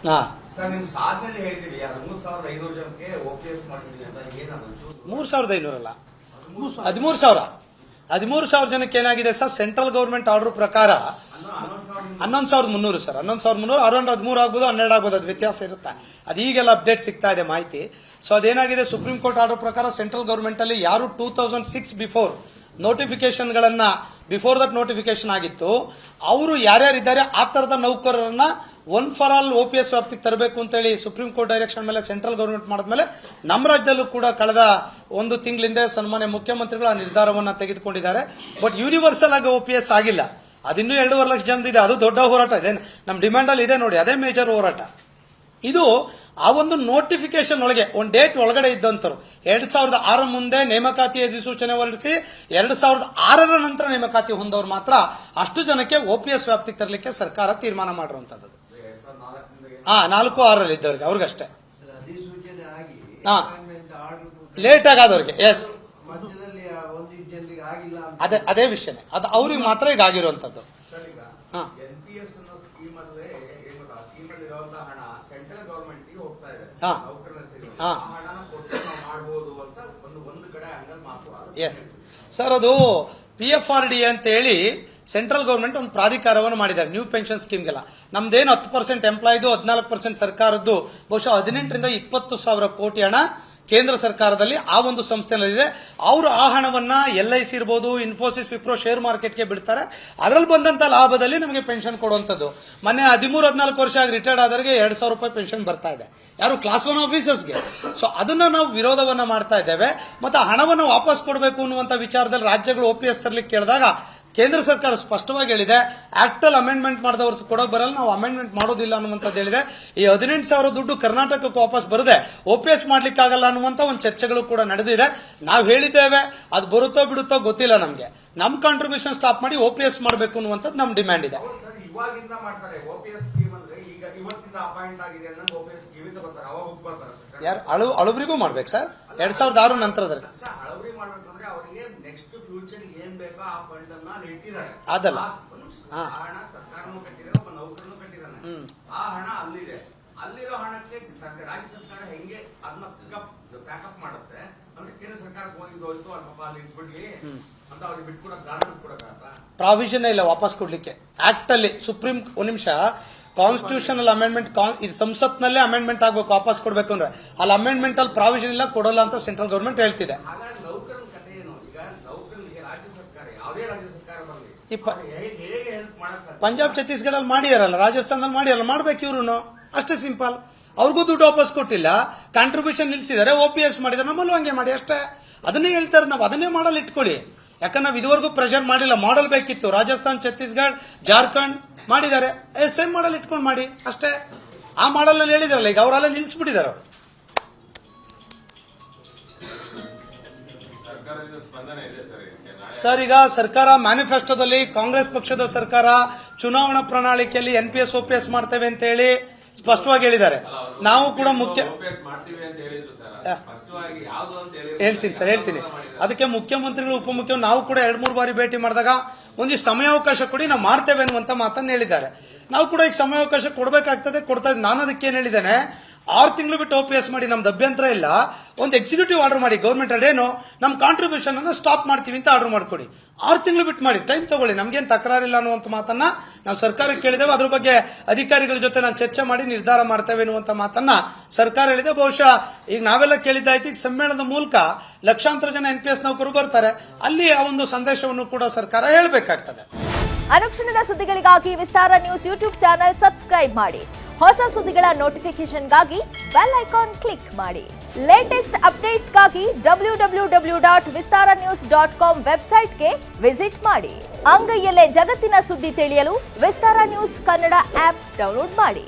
ಹಾಂ ಸರ್, ನಿಮ್ಮ ಸಾಧನೆ ಹೇಳ್ತೀರಿ 3,500 ಜನಕ್ಕೆ OPS ಮಾಡಿಸಿದ್ರಿ ಅಂತ. ಏನದು? 3,500 ಅಲ್ಲ, 13,000 ಜನಕ್ಕೆ ಏನಾಗಿದೆ ಸರ್, ಸೆಂಟ್ರಲ್ ಗೌರ್ಮೆಂಟ್ ಆರ್ಡರ್ ಪ್ರಕಾರ 11,300 ಸರ್, 11,300 ಅರೌಂಡ್ 13 ಆಗ್ಬೋದು, 12 ಆಗ್ಬೋದು, ಅದು ವ್ಯತ್ಯಾಸ ಇರುತ್ತೆ. ಅದು ಈಗೆಲ್ಲ ಅಪ್ಡೇಟ್ ಸಿಗ್ತಾ ಇದೆ ಮಾಹಿತಿ. ಸೊ ಅದೇನಾಗಿದೆ, ಸುಪ್ರೀಂ ಕೋರ್ಟ್ ಆರ್ಡರ್ ಪ್ರಕಾರ ಸೆಂಟ್ರಲ್ ಗೌರ್ಮೆಂಟ್ ಅಲ್ಲಿ ಯಾರು 2006 ಬಿಫೋರ್ ನೋಟಿಫಿಕೇಶನ್ಗಳನ್ನ ಬಿಫೋರ್ ದಟ್ ನೋಟಿಫಿಕೇಶನ್ ಆಗಿತ್ತು, ಅವರು ಯಾರ್ಯಾರಿದ್ದಾರೆ ಆ ತರದ ನೌಕರರನ್ನ ಒನ್ ಫಾರ್ ಆಲ್ OPS ವ್ಯಾಪ್ತಿಗೆ ತರಬೇಕು ಅಂತೇಳಿ ಸುಪ್ರೀಂ ಕೋರ್ಟ್ ಡೈರೆಕ್ಷನ್ ಮೇಲೆ ಸೆಂಟ್ರಲ್ ಗೌರ್ಮೆಂಟ್ ಮಾಡಿದ್ಮೇಲೆ ನಮ್ಮ ರಾಜ್ಯದಲ್ಲೂ ಕೂಡ ಕಳೆದ 1 ತಿಂಗಳಿಂದ ಸನ್ಮಾನ್ಯ ಮುಖ್ಯಮಂತ್ರಿಗಳು ಆ ನಿರ್ಧಾರವನ್ನ ತೆಗೆದುಕೊಂಡಿದ್ದಾರೆ. ಬಟ್ ಯೂನಿವರ್ಸಲ್ ಆಗಿ OPS ಆಗಿಲ್ಲ. ಅದಿನ್ನೂ 2.5 ಲಕ್ಷ ಜನದಿದೆ. ಅದು ದೊಡ್ಡ ಹೋರಾಟ ಇದೆ, ನಮ್ಮ ಡಿಮ್ಯಾಂಡ್ ಅಲ್ಲಿ ಇದೆ ನೋಡಿ, ಅದೇ ಮೇಜರ್ ಹೋರಾಟ. ಇದು ಆ ಒಂದು ನೋಟಿಫಿಕೇಶನ್ ಒಳಗೆ ಒಂದು ಡೇಟ್ ಒಳಗಡೆ ಇದ್ದಂತರು 2006 ಮುಂದೆ ನೇಮಕಾತಿ ಅಧಿಸೂಚನೆ ಹೊರಡಿಸಿ 2006 ನಂತರ ನೇಮಕಾತಿ ಹೊಂದವರು ಮಾತ್ರ ಅಷ್ಟು ಜನಕ್ಕೆ OPS ವ್ಯಾಪ್ತಿಗೆ ತರಲಿಕ್ಕೆ ಸರ್ಕಾರ ತೀರ್ಮಾನ ಮಾಡಿರುವಂತದ್ದು. 4-6 ಇದ್ದವ್ರಿಗೆ ಅವ್ರಿಗಷ್ಟೇ. ಲೇಟ್ ಆಗಾದವ್ರಿಗೆ ಎಸ್, ಅದೇ ವಿಷಯನೇ, ಅದು ಅವ್ರಿಗೆ ಮಾತ್ರ ಈಗ ಆಗಿರುವಂತದ್ದು. ಸೆಂಟ್ರಲ್ ಗವರ್ಮೆಂಟ್ ಹೋಗ್ತಾ ಇದೆ, ಎಸ್ ಸರ್, ಅದು PFRD ಅಂತ ಹೇಳಿ ಸೆಂಟ್ರಲ್ ಗವರ್ಮೆಂಟ್ ಒಂದು ಪ್ರಾಧಿಕಾರವನ್ನು ಮಾಡಿದ್ದಾರೆ ನ್ಯೂ ಪೆನ್ಷನ್ ಸ್ಕೀಮ್ಗೆಲ್ಲ. ನಮ್ದೇನು 10% ಎಂಪ್ಲಾಯ್ದು, 14% ಸರ್ಕಾರದ್ದು, ಬಹುಶಃ 18ರಿಂದ 20,000 ಕೋಟಿ ಹಣ ಕೇಂದ್ರ ಸರ್ಕಾರದಲ್ಲಿ ಆ ಒಂದು ಸಂಸ್ಥೆನಲ್ಲಿದೆ. ಅವರು ಆ ಹಣವನ್ನ LIC ಇರ್ಬೋದು, ಇನ್ಫೋಸಿಸ್, ವಿಪ್ರೋ ಶೇರ್ ಮಾರ್ಕೆಟ್ಗೆ ಬಿಡ್ತಾರೆ. ಅದರಲ್ಲಿ ಬಂದಂತ ಲಾಭದಲ್ಲಿ ನಮಗೆ ಪೆನ್ಷನ್ ಕೊಡುವಂತದ್ದು. ಮೊನ್ನೆ 13-14 ವರ್ಷ ಆಗಿ ರಿಟೈರ್ಡ್ ಆದವರಿಗೆ 2,000 ರೂಪಾಯಿ ಪೆನ್ಷನ್ ಬರ್ತಾ ಇದೆ, ಯಾರು ಕ್ಲಾಸ್ 1 ಆಫೀಸರ್ಸ್ಗೆ. ಸೊ ಅದನ್ನ ನಾವು ವಿರೋಧವನ್ನ ಮಾಡ್ತಾ ಇದ್ದೇವೆ. ಮತ್ತೆ ಹಣವನ್ನು ವಾಪಸ್ ಕೊಡಬೇಕು ಅನ್ನುವಂತ ವಿಚಾರದಲ್ಲಿ ರಾಜ್ಯಗಳು OPS ತರಲಿಕ್ಕೆ ಕೇಳಿದಾಗ ಕೇಂದ್ರ ಸರ್ಕಾರ ಸ್ಪಷ್ಟವಾಗಿ ಹೇಳಿದೆ, ಆಕ್ಟ್ ಅಲ್ಲಿ ಅಮೆಂಡ್ಮೆಂಟ್ ಮಾಡಿದವ್ರು ಕೊಡೋಕೆ ಬರಲ್ಲ, ನಾವು ಅಮೆಂಡ್ಮೆಂಟ್ ಮಾಡೋದಿಲ್ಲ ಅನ್ನುವಂಥದ್ದು ಹೇಳಿದೆ. ಈ 18,000 ದುಡ್ಡು ಕರ್ನಾಟಕಕ್ಕೆ ವಾಪಸ್ ಬರದೆ OPS ಮಾಡ್ಲಿಕ್ಕಾಗಲ್ಲ ಅನ್ನುವಂತ ಒಂದು ಚರ್ಚೆಗಳು ಕೂಡ ನಡೆದಿದೆ. ನಾವು ಹೇಳಿದ್ದೇವೆ, ಅದು ಬರುತ್ತೋ ಬಿಡುತ್ತೋ ಗೊತ್ತಿಲ್ಲ ನಮಗೆ. ನಮ್ಮ ಕಾಂಟ್ರಿಬ್ಯೂಷನ್ ಸ್ಟಾಪ್ ಮಾಡಿ OPS ಮಾಡಬೇಕು ಅನ್ನುವಂಥದ್ದು ನಮ್ಮ ಡಿಮ್ಯಾಂಡ್ ಇದೆ. ಇವಾಗಿಂದ ಮಾಡ್ತಾರೆ OPS ಸ್ಕೀಮ್ ಅಂದ್ರೆ, ಈಗ ಇವತ್ತಿಂದ ಅಪಾಯಿಂಟ್ ಆಗಿದೆ ಅನ್ನೋದು OPS ಸ್ಕೀಮ್ ಇಂದ ಬರ್ತಾರೆ, ಅವಾಗ ಹೋಗ್ಬರ್ತಾರೆ ಸರ್. ಯಾರು ಅಳುಬ್ರಿಗೂ ಮಾಡ್ಬೇಕು ಸರ್, 2006 ನಂತರದಲ್ಲಿ ಅಳುಬ್ರಿ ಮಾಡ್ಬೇಕಂದ್ರೆ ಅವರಿಗೆ ನೆಕ್ಸ್ಟ್ ಫ್ಯೂಚರ್ ಏನ್ ಬೇಕೋ ಆ ಫಂಡ್ ಅನ್ನ ಅಲ್ಲಿ ಇಟ್ಟಿದ್ದಾರೆ. ಅದಲ್ಲ, ಹಣ ಸರ್ಕಾರನೂ ಕಟ್ಟಿದೆ, ಒಬ್ಬ ನೌಕರನು ಕಟ್ಟಿದ್ದಾನೆ. ಆ ಹಣ ಅಲ್ಲಿದೆ. ಅಲ್ಲಿರೋ ಹಣಕ್ಕೆ ರಾಜ್ಯ ಸರ್ಕಾರ ಹೆಂಗೆ ಅದನ್ನ ಪ್ಯಾಕಪ್ ಮಾಡುತ್ತೆ ಅಂದ್ರೆ ಕೇಂದ್ರ ಸರ್ಕಾರಕ್ಕೆ ಹೋಯ್ತು ಅಲ್ಪ ಅಲ್ಲಿ ಇಟ್ಬಿಡ್ಲಿ ಅಂತ ಅವ್ರಿಗೆ ಬಿಟ್ಕೊಡಕ್ ದಾರ ಬಿಟ್ಕೊಡಕ್ಕಾಗತ್ತಾ? ಪ್ರಾವಿಷನ್ ಇಲ್ಲ ವಾಪಸ್ ಕೊಡ್ಲಿಕ್ಕೆ. ಆಕ್ಟ್ ಅಲ್ಲಿ ಸುಪ್ರೀಂ, ಒಂದು ನಿಮಿಷ, ಕಾನ್ಸ್ಟಿಟ್ಯೂಷನಲ್ ಅಮೆಂಡ್ಮೆಂಟ್, ಇದು ಸಂಸತ್ನಲ್ಲೇ ಅಮೆಂಡ್ಮೆಂಟ್ ಆಗ್ಬೇಕು ವಾಪಸ್ ಕೊಡ್ಬೇಕು ಅಂದ್ರೆ, ಅಲ್ಲಿ ಅಮೆಂಡ್ಮೆಂಟ್ ಅಲ್ಲಿ ಪ್ರಾವಿಷನ್ ಇಲ್ಲ, ಕೊಡಲ್ಲ ಅಂತ ಸೆಂಟ್ರಲ್ ಗವರ್ಮೆಂಟ್ ಹೇಳ್ತಿದೆ. ನೌಕರನ ಕಥೆ ಏನು? ಈಗ ನೌಕರನಿಗೆ ರಾಜ್ಯ ಸರ್ಕಾರ, ಯಾವುದೇ ರಾಜ್ಯ ಸರ್ಕಾರ ಬರಲಿ, ಹೇಗೆ ಹೆಲ್ಪ್ ಮಾಡಕ್? ಪಂಜಾಬ್ ಛತ್ತೀಸ್ಗಢಲ್ಲಿ ಮಾಡಿಯಾರಲ್ಲ, ರಾಜಸ್ಥಾನದಲ್ಲಿ ಮಾಡಿರಲ್ಲ, ಮಾಡ್ಬೇಕು ಇವ್ರು, ಅಷ್ಟೇ ಸಿಂಪಲ್. ಅವ್ರಿಗೂ ದುಡ್ಡು ವಾಪಸ್ ಕೊಟ್ಟಿಲ್ಲ, ಕಾಂಟ್ರಿಬ್ಯೂಷನ್ ನಿಲ್ಸಿದ್ದಾರೆ, OPS ಮಾಡಿದ್ದಾರೆ, ನಮ್ಮಲ್ಲೂ ಹಂಗೆ ಮಾಡಿ ಅಷ್ಟೇ. ಅದನ್ನೇ ಹೇಳ್ತಾರೆ, ನಾವು ಅದನ್ನೇ ಮಾಡಲ್ ಇಟ್ಕೊಳ್ಳಿ. ಯಾಕಂದ್ರೆ ನಾವು ಇದುವರೆಗೂ ಪ್ರೆಷರ್ ಮಾಡಿಲ್ಲ, ಮಾಡಲ್ ಬೇಕಿತ್ತು. ರಾಜಸ್ಥಾನ್, ಛತ್ತೀಸ್ಗಢ, ಜಾರ್ಖಂಡ್ ಮಾಡಿದ್ದಾರೆ, ಸೇಮ್ ಮಾಡಲ್ ಇಟ್ಕೊಂಡು ಮಾಡಿ ಅಷ್ಟೇ. ಆ ಮಾಡಲ್ ನಲ್ಲಿ ಹೇಳಿದಾರಲ್ಲ, ಈಗ ಅವರೆಲ್ಲ ನಿಲ್ಸ್ಬಿಟ್ಟಿದ್ದಾರೆ. ಸರ್, ಈಗ ಸರ್ಕಾರ ಮ್ಯಾನಿಫೆಸ್ಟೋದಲ್ಲಿ ಕಾಂಗ್ರೆಸ್ ಪಕ್ಷದ ಸರ್ಕಾರ ಚುನಾವಣಾ ಪ್ರಣಾಳಿಕೆಯಲ್ಲಿ NPS OPS ಮಾಡ್ತೇವೆ ಅಂತ ಹೇಳಿ ಸ್ಪಷ್ಟವಾಗಿ ಹೇಳಿದ್ದಾರೆ. ನಾವು ಕೂಡ ಹೇಳ್ತೀನಿ. ಅದಕ್ಕೆ ಮುಖ್ಯಮಂತ್ರಿಗಳು, ಉಪಮುಖ್ಯಮಂತ್ರಿ ನಾವು ಕೂಡ 2-3 ಬಾರಿ ಭೇಟಿ ಮಾಡಿದಾಗ ಒಂದಿಷ್ಟು ಸಮಯಾವಕಾಶ ಕೊಡಿ, ನಾವು ಮಾಡ್ತೇವೆ ಅನ್ನುವಂತ ಮಾತನ್ನು ಹೇಳಿದ್ದಾರೆ. ನಾವು ಕೂಡ ಈಗ ಸಮಯಾವಕಾಶ ಕೊಡಬೇಕಾಗ್ತದೆ, ಕೊಡ್ತಾ ಇದ್ದೀವಿ. ನಾನು ಅದಕ್ಕೆ ಏನ್ ಹೇಳಿದ್ದೇನೆ, 6 ತಿಂಗಳು ಬಿಟ್ಟು OPS ಮಾಡಿ, ನಮ್ದು ಅಭ್ಯಂತರ ಇಲ್ಲ. ಒಂದು ಎಕ್ಸಿಕ್ಯೂಟಿವ್ ಆರ್ಡರ್ ಮಾಡಿ ಗೌರ್ಮೆಂಟ್ ಅಲ್ಲೇನು, ನಮ್ಮ ಕಾಂಟ್ರಿಬ್ಯೂಷನ್ ಅನ್ನು ಸ್ಟಾಪ್ ಮಾಡ್ತೀವಿ ಅಂತ ಆರ್ಡರ್ ಮಾಡ್ಕೊಡಿ. 6 ತಿಂಗಳು ಬಿಟ್ಟು ಮಾಡಿ, ಟೈಮ್ ತಗೊಳ್ಳಿ, ನಮ್ಗೇನು ತಕರಾರಿಲ್ಲ ಅನ್ನುವಂಥ ಮಾತನ್ನ ನಾವು ಸರ್ಕಾರಕ್ಕೆ ಕೇಳಿದ್ದೇವೆ. ಅದ್ರ ಬಗ್ಗೆ ಅಧಿಕಾರಿಗಳ ಜೊತೆ ನಾನು ಚರ್ಚೆ ಮಾಡಿ ನಿರ್ಧಾರ ಮಾಡ್ತೇವೆ ಅನ್ನುವಂಥ ಮಾತನ್ನ ಸರ್ಕಾರ ಹೇಳಿದೆ. ಬಹುಶಃ ಈಗ ನಾವೆಲ್ಲ ಕೇಳಿದ್ದಾಯ್ತು, ಈಗ ಸಮ್ಮೇಳನದ ಮೂಲಕ ಲಕ್ಷಾಂತರ ಜನ NPS ನೌಕರು ಬರ್ತಾರೆ, ಅಲ್ಲಿ ಆ ಒಂದು ಸಂದೇಶವನ್ನು ಕೂಡ ಸರ್ಕಾರ ಹೇಳಬೇಕಾಗ್ತದೆ. ಅನುಕ್ಷಣದ ಸುದ್ದಿಗಳಿಗಾಗಿ ವಿಸ್ತಾರ ನ್ಯೂಸ್ ಯೂಟ್ಯೂಬ್ ಚಾನೆಲ್ ಸಬ್ಸ್ಕ್ರೈಬ್ ಮಾಡಿ. ಹೊಸ ಸುದ್ದಿಗಳ ನೋಟಿಫಿಕೇಶನ್ಗಾಗಿ ಬೆಲ್ ಐಕಾನ್ ಕ್ಲಿಕ್ ಮಾಡಿ. ಲೇಟೆಸ್ಟ್ ಅಪ್ಡೇಟ್ಸ್ಗಾಗಿ www.vistaranews.com ವೆಬ್ಸೈಟ್ಗೆ ವಿಸಿಟ್ ಮಾಡಿ. ಅಂಗೈಯಲ್ಲೇ ಜಗತ್ತಿನ ಸುದ್ದಿ ತಿಳಿಯಲು ವಿಸ್ತಾರ ನ್ಯೂಸ್ ಕನ್ನಡ ಆಪ್ ಡೌನ್ಲೋಡ್ ಮಾಡಿ.